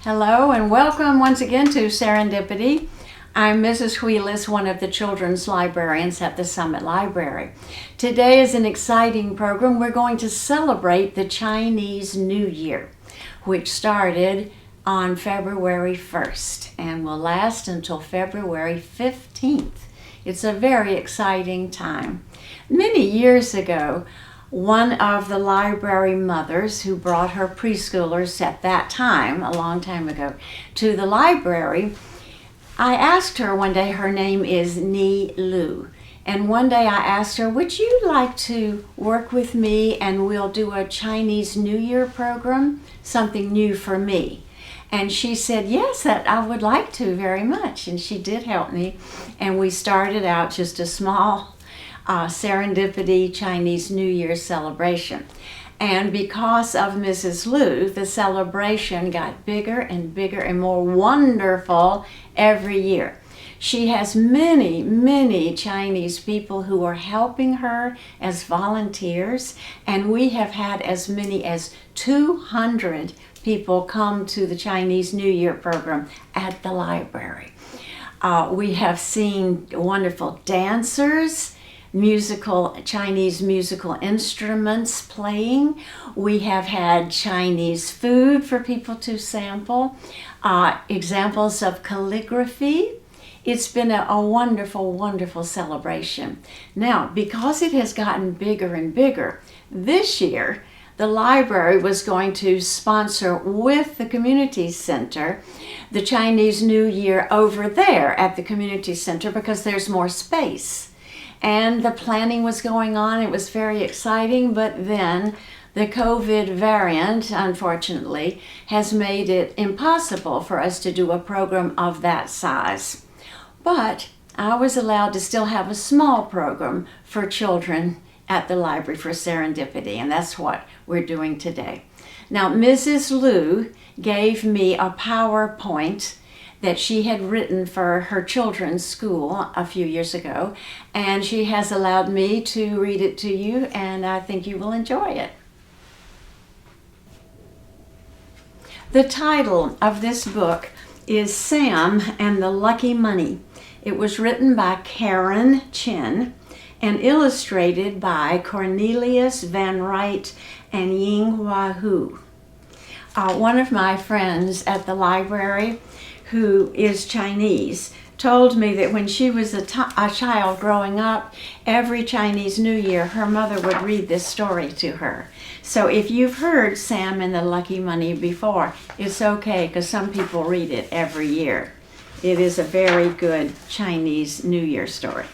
Hello and welcome once again to Serendipity. I'm Mrs. Wheelis, one of the children's librarians at the Summit Library. Today is an exciting program. We're going to celebrate the Chinese New Year, which started on February 1st and will last until February 15th. It's a very exciting time. Many years ago, one of the library mothers who brought her preschoolers at that time, a long time ago, to the library, I asked her one day, her name is Ni Lu, and one day I asked her, would you like to work with me and we'll do a Chinese New Year program, something new for me? And she said, yes, that I would like to very much, and she did help me, and we started out just a small Serendipity Chinese New Year celebration. And because of Mrs. Lu, the celebration got bigger and bigger and more wonderful every year. She has many Chinese people who are helping her as volunteers, and we have had as many as 200 people come to the Chinese New Year program at the library. We have seen wonderful dancers, Chinese musical instruments playing. We have had Chinese food for people to sample, examples of calligraphy. It's been a wonderful celebration. Now, because it has gotten bigger and bigger, this year the library was going to sponsor with the community center the Chinese New Year over there at the community center because there's more space. And the planning was going on. It was very exciting, but then the COVID variant, unfortunately, has made it impossible for us to do a program of that size. But I was allowed to still have a small program for children at the library for Serendipity, and that's what we're doing today. Now, Mrs. Lu gave me a PowerPoint that she had written for her children's school a few years ago, and she has allowed me to read it to you, and I think you will enjoy it. The title of this book is Sam and the Lucky Money. It was written by Karen Chin and illustrated by Cornelius Van Wright and Ying Hua Hu. One of my friends at the library, who is Chinese, told me that when she was a child growing up, every Chinese New Year her mother would read this story to her. So if you've heard Sam and the Lucky Money before, it's okay because some people read it every year. It is a very good Chinese New Year story.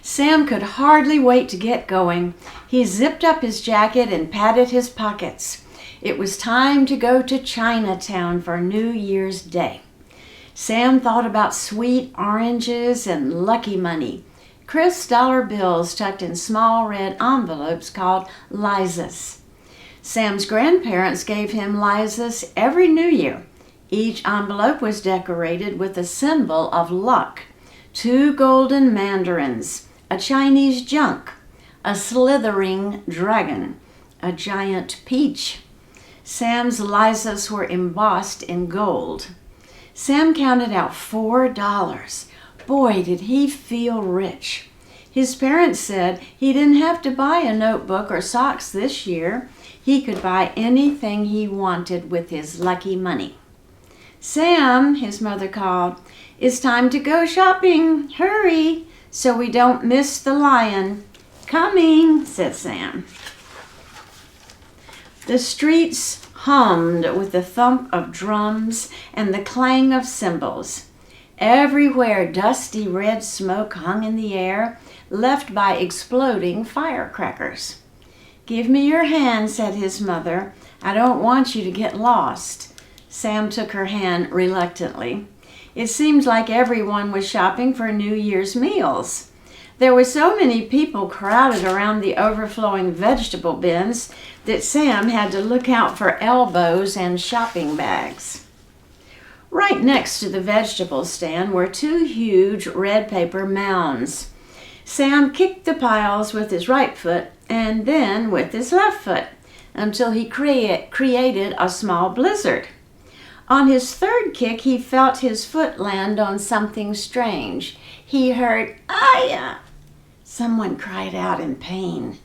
Sam could hardly wait to get going. He zipped up his jacket and patted his pockets. It was time to go to Chinatown for New Year's Day. Sam thought about sweet oranges and lucky money, crisp dollar bills tucked in small red envelopes called Lizas. Sam's grandparents gave him Lizas every New Year. Each envelope was decorated with a symbol of luck: 2 golden mandarins, a Chinese junk, a slithering dragon, a giant peach. Sam's Lizas were embossed in gold. Sam counted out $4. Boy, did he feel rich. His parents said he didn't have to buy a notebook or socks this year. He could buy anything he wanted with his lucky money. Sam, his mother called, it's time to go shopping. Hurry, so we don't miss the lion. Coming, said Sam. The streets hummed with the thump of drums and the clang of cymbals. Everywhere dusty red smoke hung in the air, left by exploding firecrackers. Give me your hand, said his mother. I don't want you to get lost. Sam took her hand reluctantly. It seemed like everyone was shopping for New Year's meals. There were so many people crowded around the overflowing vegetable bins that Sam had to look out for elbows and shopping bags. Right next to the vegetable stand were 2 huge red paper mounds. Sam kicked the piles with his right foot and then with his left foot until he created a small blizzard. On his third kick, he felt his foot land on something strange. He heard, "Aya!" Someone cried out in pain.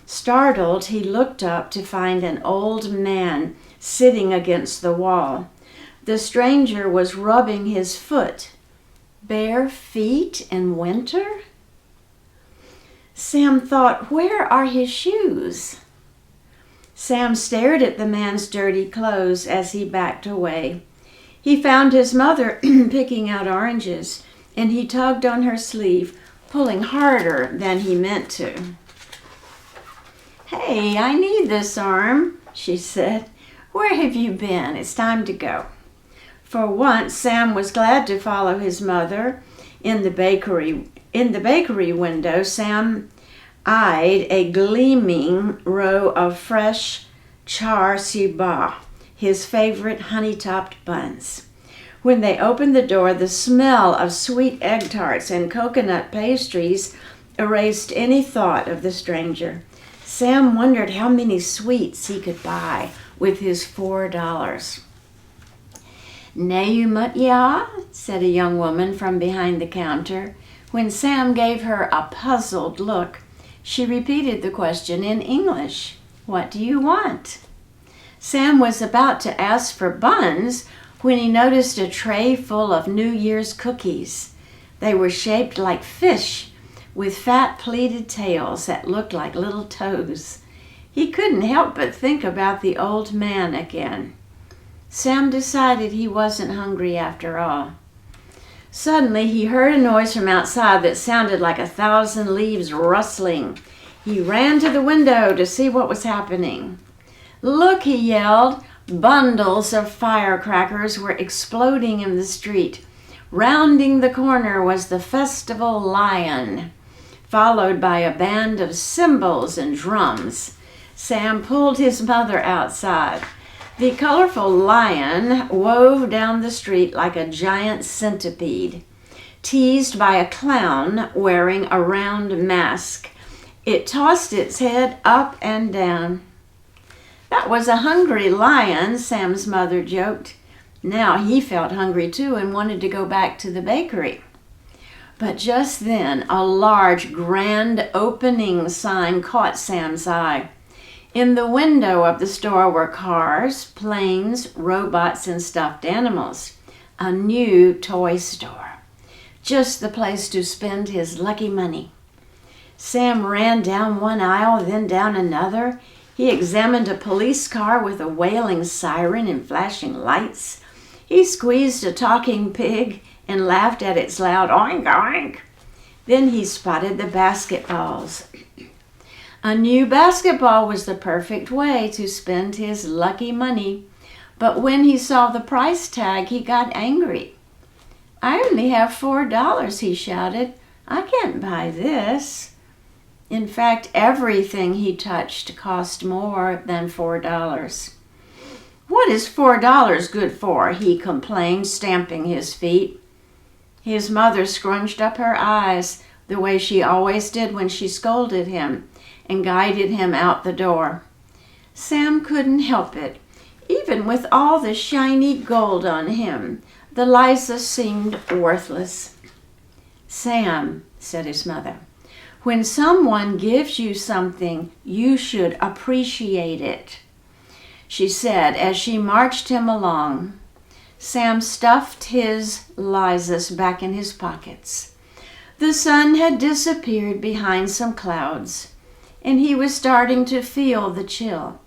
Startled, he looked up to find an old man sitting against the wall. The stranger was rubbing his foot. Bare feet in winter? Sam thought, where are his shoes? Sam stared at the man's dirty clothes as he backed away. He found his mother picking out oranges, and he tugged on her sleeve, pulling harder than he meant to. "Hey, I need this arm," she said. "Where have you been? It's time to go." For once, Sam was glad to follow his mother. In the bakery window, Sam eyed a gleaming row of fresh char siba, his favorite honey-topped buns. When they opened the door, the smell of sweet egg tarts and coconut pastries erased any thought of the stranger. Sam wondered how many sweets he could buy with his $4. "Nayumutya," said a young woman from behind the counter. When Sam gave her a puzzled look, she repeated the question in English. "What do you want?" Sam was about to ask for buns when he noticed a tray full of New Year's cookies. They were shaped like fish, with fat pleated tails that looked like little toes. He couldn't help but think about the old man again. Sam decided he wasn't hungry after all. Suddenly, he heard a noise from outside that sounded like 1,000 leaves rustling. He ran to the window to see what was happening. "Look," he yelled. Bundles of firecrackers were exploding in the street. Rounding the corner was the festival lion, followed by a band of cymbals and drums. Sam pulled his mother outside. The colorful lion wove down the street like a giant centipede. Teased by a clown wearing a round mask, it tossed its head up and down. "That was a hungry lion," Sam's mother joked. Now he felt hungry too and wanted to go back to the bakery. But just then, a large grand opening sign caught Sam's eye. In the window of the store were cars, planes, robots, and stuffed animals. A new toy store. Just the place to spend his lucky money. Sam ran down one aisle, then down another. He examined a police car with a wailing siren and flashing lights. He squeezed a talking pig and laughed at its loud oink oink. Then he spotted the basketballs. A new basketball was the perfect way to spend his lucky money. But when he saw the price tag, he got angry. "I only have $4, he shouted. "I can't buy this." In fact, everything he touched cost more than $4. "What is $4 good for?" he complained, stamping his feet. His mother scrunched up her eyes the way she always did when she scolded him, and guided him out the door. Sam couldn't help it. Even with all the shiny gold on him, the Liza seemed worthless. "Sam," said his mother, "when someone gives you something, you should appreciate it," she said as she marched him along. Sam stuffed his Lizas back in his pockets. The sun had disappeared behind some clouds, and he was starting to feel the chill.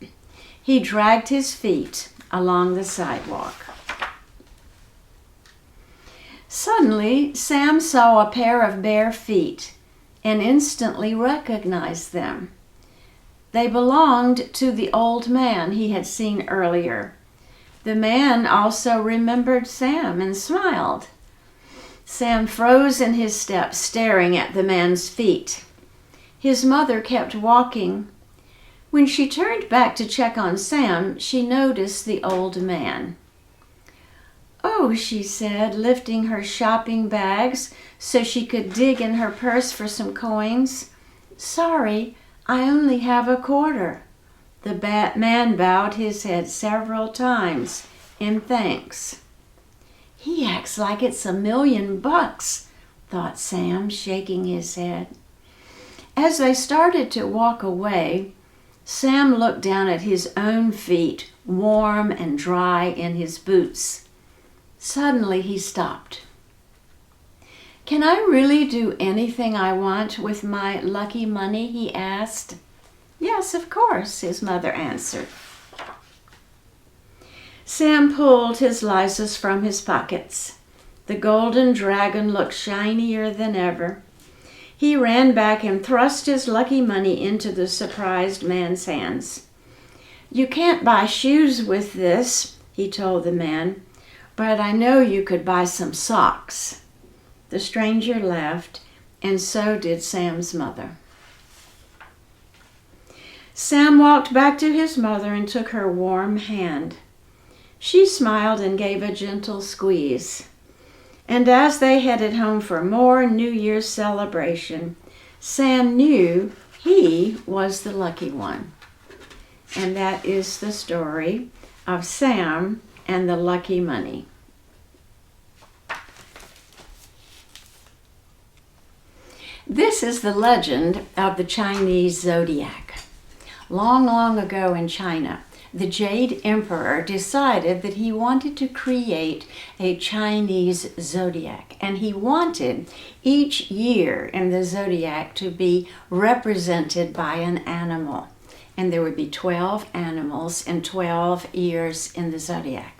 He dragged his feet along the sidewalk. Suddenly, Sam saw a pair of bare feet and instantly recognized them. They belonged to the old man he had seen earlier. The man also remembered Sam and smiled. Sam froze in his steps, staring at the man's feet. His mother kept walking. When she turned back to check on Sam, she noticed the old man. "Oh," she said, lifting her shopping bags so she could dig in her purse for some coins. "Sorry, I only have a quarter." The man bowed his head several times in thanks." "He acts like it's $1,000,000, thought Sam, shaking his head. As they started to walk away, Sam looked down at his own feet, warm and dry in his boots. Suddenly he stopped. "Can I really do anything I want with my lucky money?" he asked. "Yes, of course," his mother answered. Sam pulled his license from his pockets. The golden dragon looked shinier than ever. He ran back and thrust his lucky money into the surprised man's hands. "You can't buy shoes with this," he told the man, "but I know you could buy some socks." The stranger laughed, and so did Sam's mother. Sam walked back to his mother and took her warm hand. She smiled and gave a gentle squeeze. And as they headed home for more New Year's celebration, Sam knew he was the lucky one. And that is the story of Sam and the lucky money. This is the legend of the Chinese Zodiac. Long, long ago in China, the Jade Emperor decided that he wanted to create a Chinese Zodiac, and he wanted each year in the Zodiac to be represented by an animal. And there would be 12 animals in 12 years in the Zodiac.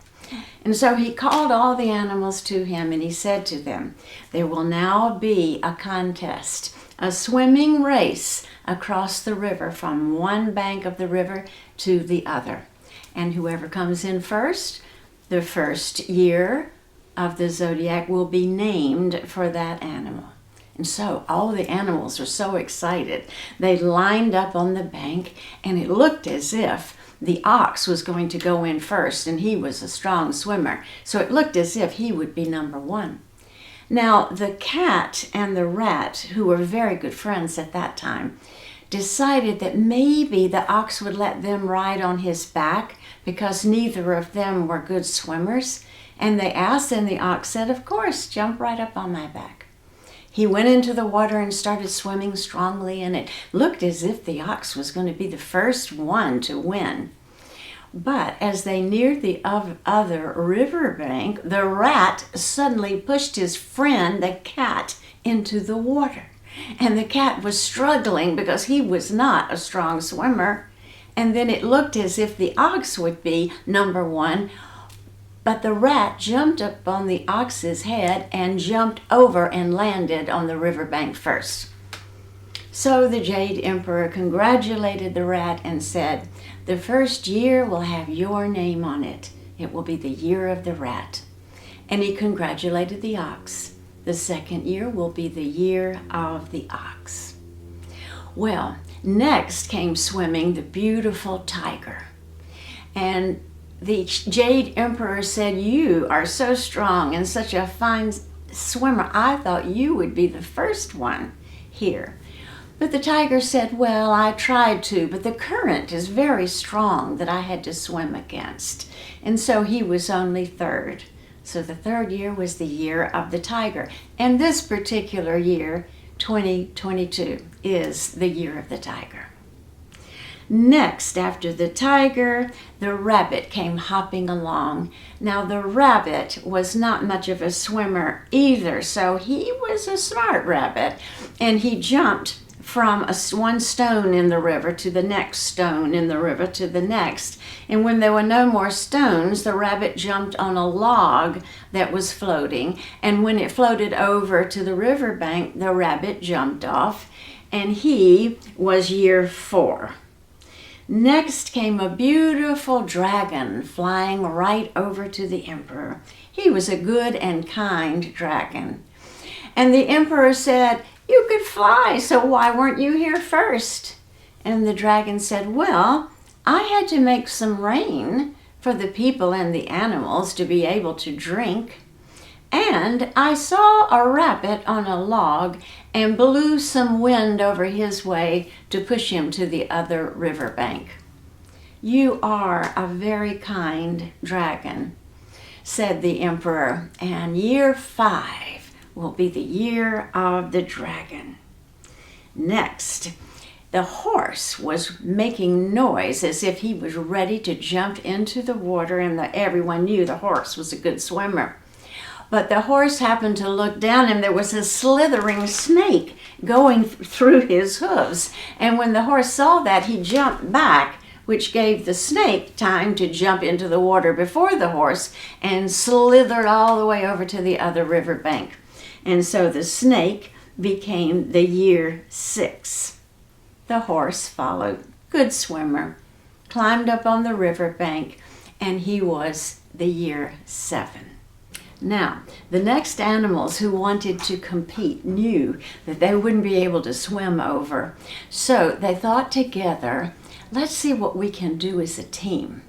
And so he called all the animals to him and he said to them, "There will now be a contest, a swimming race across the river from one bank of the river to the other. And whoever comes in first, the first year of the Zodiac will be named for that animal." And so all the animals were so excited. They lined up on the bank, and it looked as if the ox was going to go in first, and he was a strong swimmer. So it looked as if he would be number one. Now, the cat and the rat, who were very good friends at that time, decided that maybe the ox would let them ride on his back because neither of them were good swimmers. And they asked, and the ox said, "Of course, jump right up on my back." He went into the water and started swimming strongly, and it looked as if the ox was going to be the first one to win. But as they neared the other riverbank, the rat suddenly pushed his friend, the cat, into the water. And the cat was struggling because he was not a strong swimmer. And then it looked as if the ox would be number one, but the rat jumped up on the ox's head and jumped over and landed on the riverbank first. So the Jade Emperor congratulated the rat and said, "The first year will have your name on it. It will be the year of the rat." And he congratulated the ox. The second year will be the year of the ox. Well, next came swimming the beautiful tiger. And the Jade Emperor said, "You are so strong and such a fine swimmer. I thought you would be the first one here." But the tiger said, "Well, I tried to, but the current is very strong that I had to swim against." And so he was only third. So the third year was the year of the tiger. And this particular year, 2022, is the year of the tiger. Next, after the tiger, the rabbit came hopping along. Now, the rabbit was not much of a swimmer either, so he was a smart rabbit, and he jumped from one stone in the river to the next stone in the river to the next. And when there were no more stones, the rabbit jumped on a log that was floating. And when it floated over to the riverbank, the rabbit jumped off, and he was year 4. Next came a beautiful dragon flying right over to the emperor. He was a good and kind dragon. And the emperor said, "You could fly, so why weren't you here first?" And the dragon said, "Well, I had to make some rain for the people and the animals to be able to drink. And I saw a rabbit on a log and blew some wind over his way to push him to the other riverbank." You are a very kind dragon, said the emperor, and year 5 will be the year of the dragon. Next, the horse was making noise as if he was ready to jump into the water, and everyone knew the horse was a good swimmer. But the horse happened to look down, and there was a slithering snake going through his hooves. And when the horse saw that, he jumped back, which gave the snake time to jump into the water before the horse and slithered all the way over to the other river bank. And so the snake became the year 6. The horse followed, good swimmer, climbed up on the river bank, and he was the year 7. Now, the next animals who wanted to compete knew that they wouldn't be able to swim over. So they thought together, let's see what we can do as a team.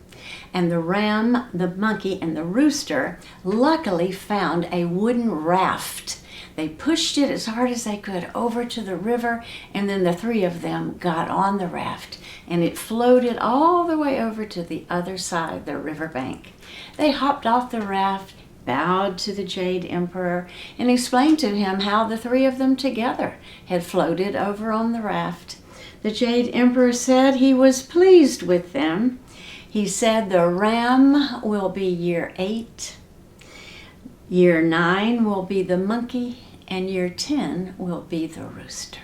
And the ram, the monkey, and the rooster luckily found a wooden raft. They pushed it as hard as they could over to the river, and then the 3 of them got on the raft, and it floated all the way over to the other side of the river bank. They hopped off the raft, bowed to the Jade Emperor, and explained to him how the 3 of them together had floated over on the raft. The Jade Emperor said he was pleased with them. He said the ram will be year 8, year 9 will be the monkey, and year 10 will be the rooster.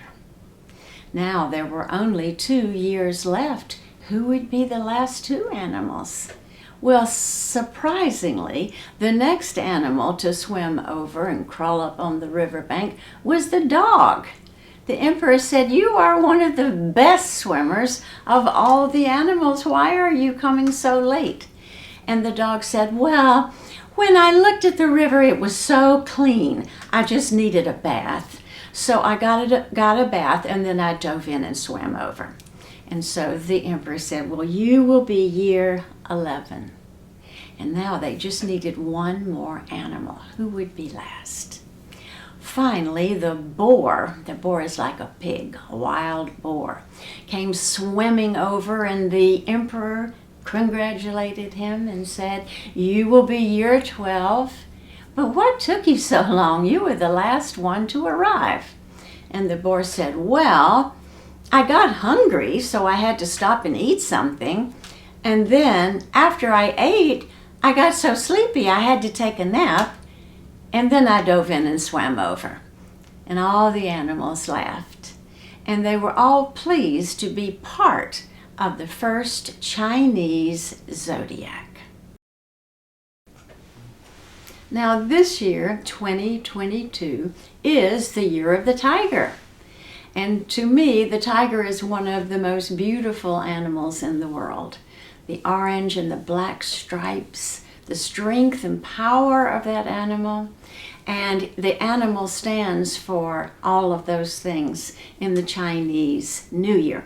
Now there were only 2 years left. Who would be the last 2 animals? Well, surprisingly, the next animal to swim over and crawl up on the riverbank was the dog. The emperor said, "You are one of the best swimmers of all the animals. Why are you coming so late?" And the dog said, "Well, when I looked at the river, it was so clean. I just needed a bath. So I got a bath, and then I dove in and swam over." And so the emperor said, "Well, you will be year 11. And now they just needed 1 more animal. Who would be last? Finally, the boar is like a pig, a wild boar, came swimming over, and the emperor congratulated him and said, "You will be year 12. But what took you so long? You were the last one to arrive." And the boar said, "Well, I got hungry, so I had to stop and eat something. And then after I ate, I got so sleepy I had to take a nap. And then I dove in and swam over." And all the animals laughed. And they were all pleased to be part of the first Chinese Zodiac. Now this year, 2022, is the year of the tiger. And to me, the tiger is one of the most beautiful animals in the world. The orange and the black stripes, the strength and power of that animal, and the animal stands for all of those things in the Chinese New Year.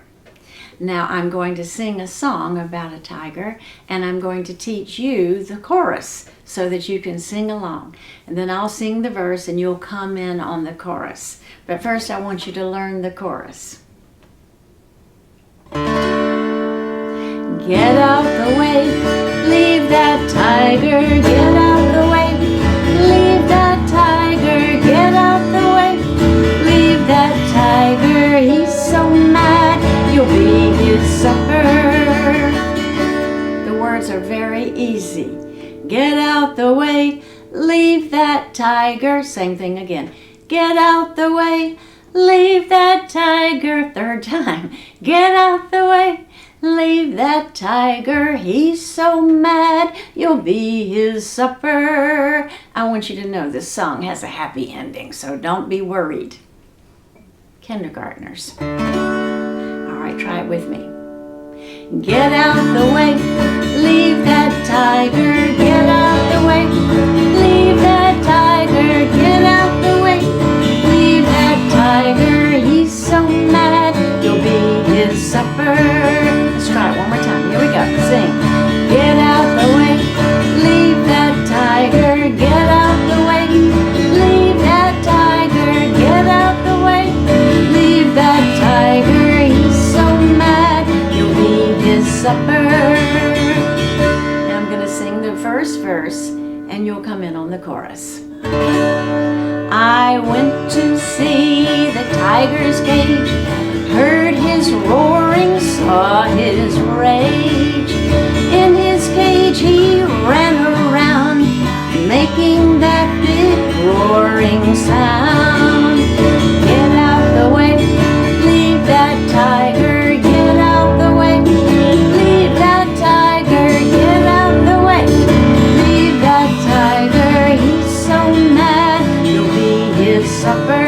Now I'm going to sing a song about a tiger, and I'm going to teach you the chorus so that you can sing along. And then I'll sing the verse and you'll come in on the chorus. But first I want you to learn the chorus. Get out the way, leave that tiger, get out the way, leave that tiger, get out the way, leave that tiger, he's so mad, you'll be his supper. The words are very easy. Get out the way, leave that tiger, same thing again. Get out the way, leave that tiger, 3rd time. Get out the way, leave that tiger, he's so mad, you'll be his supper. I want you to know this song has a happy ending, so don't be worried. Kindergartners. All right, try it with me. Get out the way, leave that tiger, get out the way, leave that tiger, get out the way, leave that tiger, he's so mad, you'll be his supper. Let's try it one more time. Here we go. Sing. Get out the way, leave that tiger, get out the way, leave that tiger, get out the way, leave that tiger, he's so mad, you'll be his supper. Now I'm going to sing the first verse, and you'll come in on the chorus. I went to see the tiger's cage, heard his roaring, saw his rage. In his cage he ran around, making that big roaring sound. Get out the way, leave that tiger, get out the way, leave that tiger, get out the way, leave that tiger, he's so mad, you'll be his supper.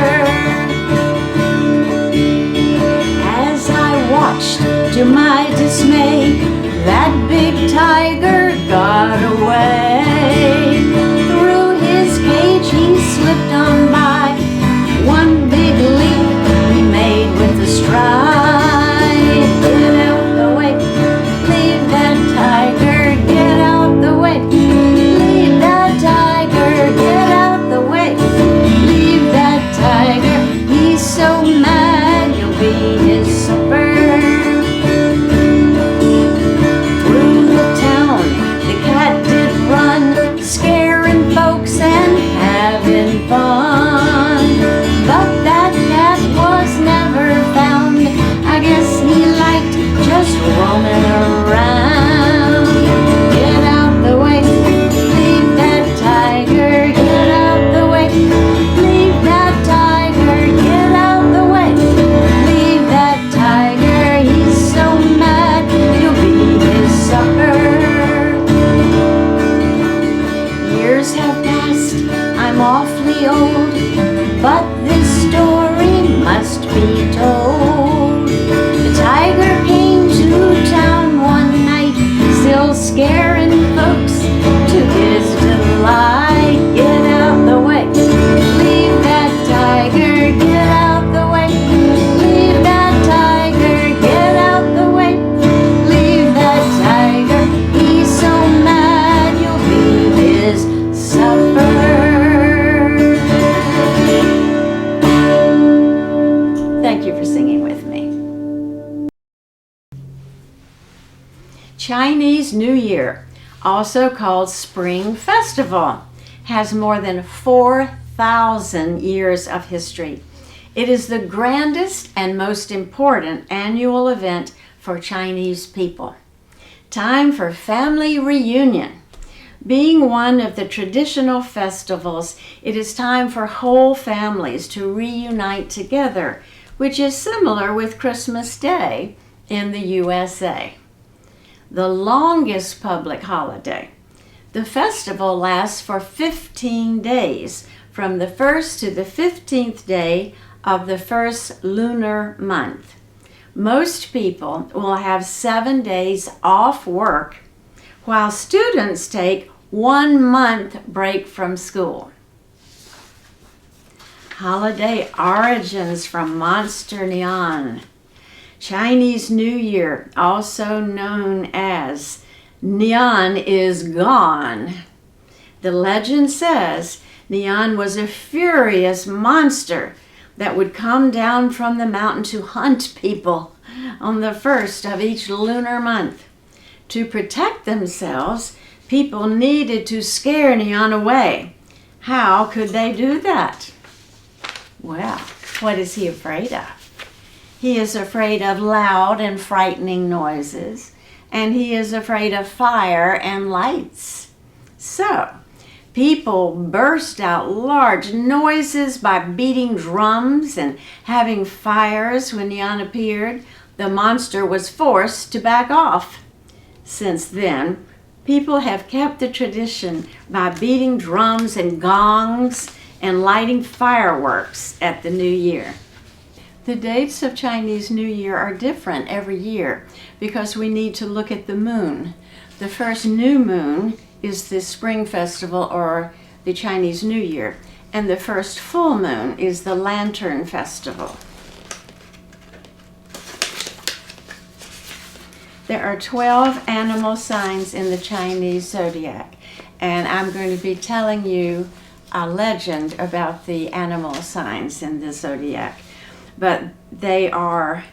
As I watched, to my dismay, that big tiger got away. Through his cage he slipped on by, one big leap he made with a stride. Get out the way, leave that tiger, get out the way, leave that tiger, get out the way, leave that tiger, he's so mad, you'll be his supper. Through the town the cat did run, scaring folks and having fun. But that cat was never found, I guess he liked just roaming around. Get out the way, leave that tiger, get out the way, leave that tiger, get out the way, leave that tiger, he's so mad, you'll be his supper. Years have passed, I'm awfully old, but this story must be told. The tiger came to town one night, still scaring folks to his delight. Get out the way, leave that tiger, get out the way, leave that tiger, get out the way, leave that tiger, he's so mad, you'll be his supper. Thank you for singing with me. Chinese New Year, also called Spring Festival, has more than 4,000 years of history. It is the grandest and most important annual event for Chinese people. Time for family reunion. Being one of the traditional festivals, it is time for whole families to reunite together, which is similar with Christmas Day in the USA. The longest public holiday. The festival lasts for 15 days, from the 1st to the 15th day of the first lunar month. Most people will have 7 days off work, while students take 1 month break from school. Holiday origins from Monster Neon. Chinese New Year, also known as Neon is Gone. The legend says Neon was a furious monster that would come down from the mountain to hunt people on the 1st of each lunar month. To protect themselves, people needed to scare Neon away. How could they do that? Well, what is he afraid of? He is afraid of loud and frightening noises, and he is afraid of fire and lights. So, people burst out large noises by beating drums and having fires. When Neon appeared, the monster was forced to back off. Since then, people have kept the tradition by beating drums and gongs and lighting fireworks at the New Year. The dates of Chinese New Year are different every year because we need to look at the moon. The first new moon is the Spring Festival or the Chinese New Year, and the first full moon is the Lantern Festival. There are 12 animal signs in the Chinese Zodiac, and I'm going to be telling you a legend about the animal signs in the Zodiac. But they are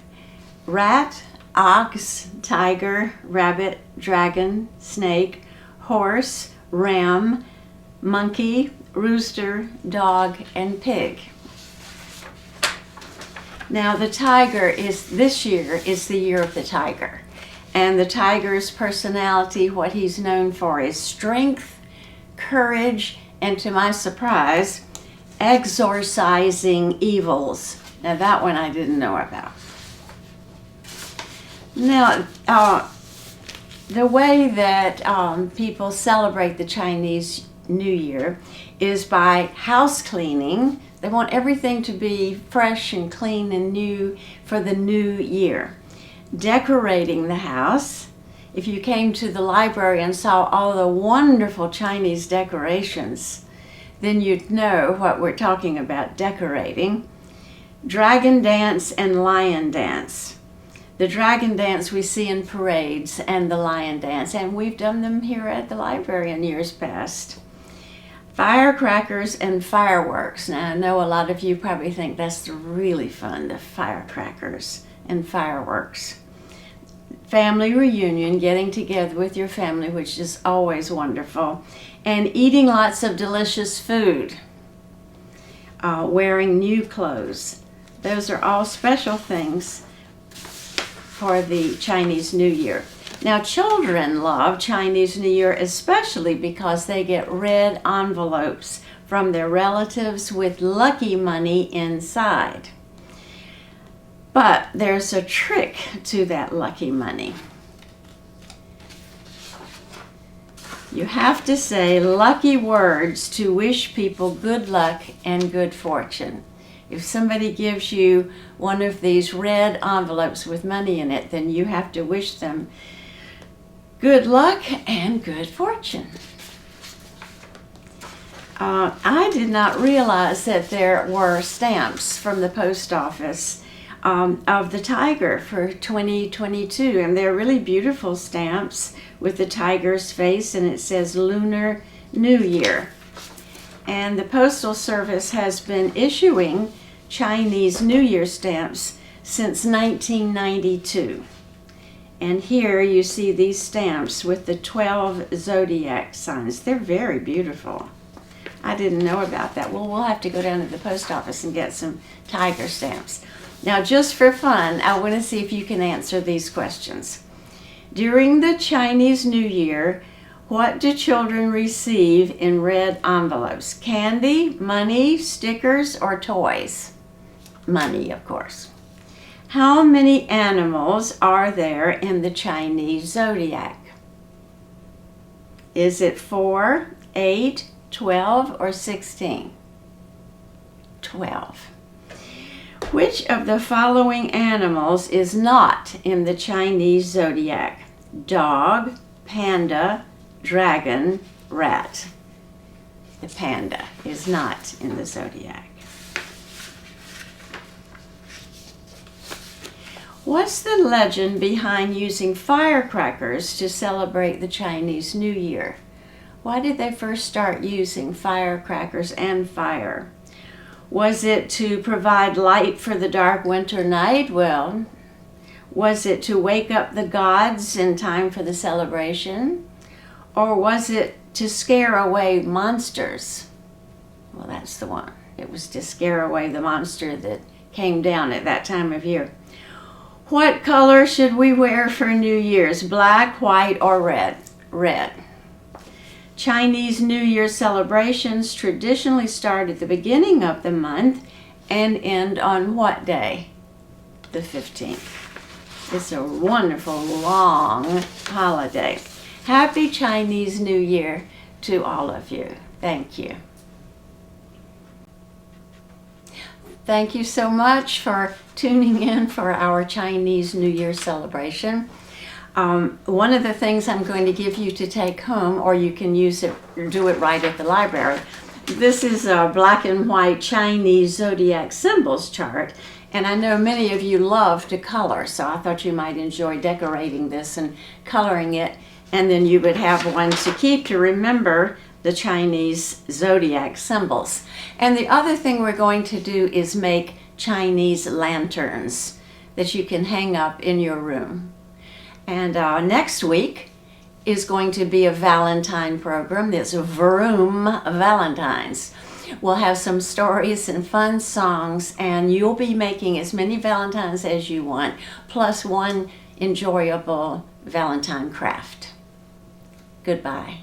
rat, ox, tiger, rabbit, dragon, snake, horse, ram, monkey, rooster, dog, and pig. Now the tiger this year is the year of the tiger. And the tiger's personality, what he's known for is strength, courage, and to my surprise, exorcising evils. Now that one I didn't know about. Now, the way that people celebrate the Chinese New Year is by house cleaning. They want everything to be fresh and clean and new for the new year. Decorating the house. If you came to the library and saw all the wonderful Chinese decorations, then you'd know what we're talking about, decorating. Dragon dance and lion dance. The dragon dance we see in parades and the lion dance, and we've done them here at the library in years past. Firecrackers and fireworks. Now I know a lot of you probably think that's really fun, the firecrackers and fireworks. Family reunion, getting together with your family, which is always wonderful, and eating lots of delicious food, wearing new clothes. Those are all special things for the Chinese New Year. Now children love Chinese New Year especially because they get red envelopes from their relatives with lucky money inside. But there's a trick to that lucky money. You have to say lucky words to wish people good luck and good fortune. If somebody gives you one of these red envelopes with money in it, then you have to wish them good luck and good fortune. I did not realize that there were stamps from the post office of the tiger for 2022, and they're really beautiful stamps with the tiger's face, and it says Lunar New Year. And the Postal Service has been issuing Chinese New Year stamps since 1992. And here you see these stamps with the 12 zodiac signs. They're very beautiful. I didn't know about that. Well, we'll have to go down to the post office and get some tiger stamps. Now, just for fun, I want to see if you can answer these questions. During the Chinese New Year, what do children receive in red envelopes? Candy, money, stickers, or toys? Money, of course. How many animals are there in the Chinese Zodiac? Is it 4, 8, 12, or 16? 12. Which of the following animals is not in the Chinese Zodiac? Dog, panda, dragon, rat. The panda is not in the Zodiac. What's the legend behind using firecrackers to celebrate the Chinese New Year? Why did they first start using firecrackers and fire? Was it to provide light for the dark winter night? Well, was it to wake up the gods in time for the celebration? Or was it to scare away monsters? Well, that's the one. It was to scare away the monster that came down at that time of year. What color should we wear for New Year's? Black, white, or red? Red. Chinese New Year celebrations traditionally start at the beginning of the month and end on what day? The 15th. It's a wonderful, long holiday. Happy Chinese New Year to all of you. Thank you. Thank you so much for tuning in for our Chinese New Year celebration. One of the things I'm going to give you to take home, or you can use it or do it right at the library, this is a black and white Chinese zodiac symbols chart, and I know many of you love to color, so I thought you might enjoy decorating this and coloring it, and then you would have one to keep to remember the Chinese zodiac symbols. And the other thing we're going to do is make Chinese lanterns that you can hang up in your room. And next week is going to be a Valentine program. It's Vroom Valentines. We'll have some stories and fun songs, and you'll be making as many Valentines as you want, plus one enjoyable Valentine craft. Goodbye.